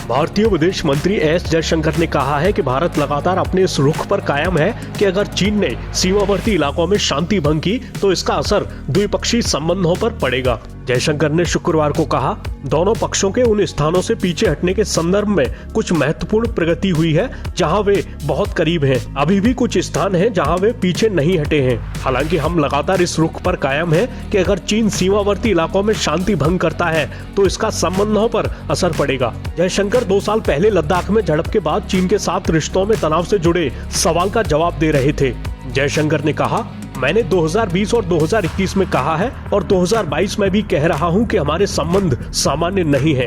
भारतीय विदेश मंत्री एस जयशंकर ने कहा है कि भारत लगातार अपने इस रुख पर कायम है कि अगर चीन ने सीमावर्ती इलाकों में शांति भंग की तो इसका असर द्विपक्षीय संबंधों पर पड़ेगा। जयशंकर ने शुक्रवार को कहा, दोनों पक्षों के उन स्थानों से पीछे हटने के संदर्भ में कुछ महत्वपूर्ण प्रगति हुई है जहां वे बहुत करीब हैं। अभी भी कुछ स्थान हैं जहां वे पीछे नहीं हटे हैं। हालांकि हम लगातार इस रुख पर कायम है कि अगर चीन सीमावर्ती इलाकों में शांति भंग करता है तो इसका संबंधों पर असर पड़ेगा। जयशंकर 2 साल पहले लद्दाख में झड़प के बाद चीन के साथ रिश्तों में तनाव से जुड़े सवाल का जवाब दे रहे थे। जयशंकर ने कहा, मैंने 2020 और 2021 में कहा है और 2022 में भी कह रहा हूं कि हमारे संबंध सामान्य नहीं है।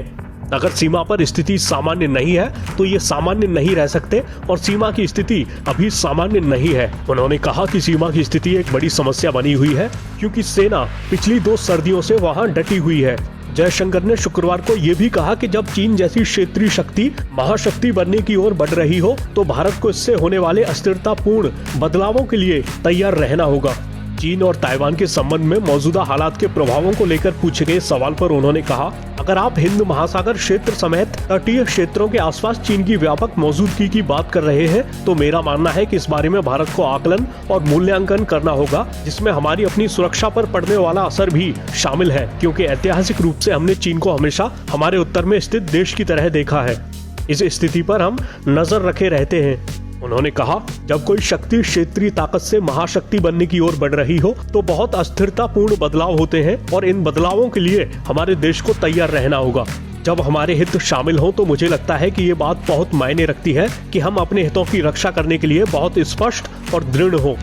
अगर सीमा पर स्थिति सामान्य नहीं है तो ये सामान्य नहीं रह सकते और सीमा की स्थिति अभी सामान्य नहीं है। उन्होंने कहा कि सीमा की स्थिति एक बड़ी समस्या बनी हुई है क्योंकि सेना पिछली 2 सर्दियों से वहां डटी हुई है। जयशंकर ने शुक्रवार को ये भी कहा कि जब चीन जैसी क्षेत्रीय शक्ति महाशक्ति बनने की ओर बढ़ रही हो तो भारत को इससे होने वाले अस्थिरतापूर्ण बदलावों के लिए तैयार रहना होगा। चीन और ताइवान के संबंध में मौजूदा हालात के प्रभावों को लेकर पूछे गए सवाल पर उन्होंने कहा, अगर आप हिंद महासागर क्षेत्र समेत तटीय क्षेत्रों के आसपास चीन की व्यापक मौजूदगी की बात कर रहे हैं तो मेरा मानना है कि इस बारे में भारत को आकलन और मूल्यांकन करना होगा, जिसमें हमारी अपनी सुरक्षा पर पड़ने वाला असर भी शामिल है, क्योंकि ऐतिहासिक रूप से हमने चीन को हमेशा हमारे उत्तर में स्थित देश की तरह देखा है। इस स्थिति पर हम नजर रखे रहते हैं। उन्होंने कहा, जब कोई शक्ति क्षेत्रीय ताकत से महाशक्ति बनने की ओर बढ़ रही हो तो बहुत अस्थिरतापूर्ण बदलाव होते हैं और इन बदलावों के लिए हमारे देश को तैयार रहना होगा। जब हमारे हित शामिल हो तो मुझे लगता है कि ये बात बहुत मायने रखती है कि हम अपने हितों की रक्षा करने के लिए बहुत स्पष्ट और दृढ़ हों।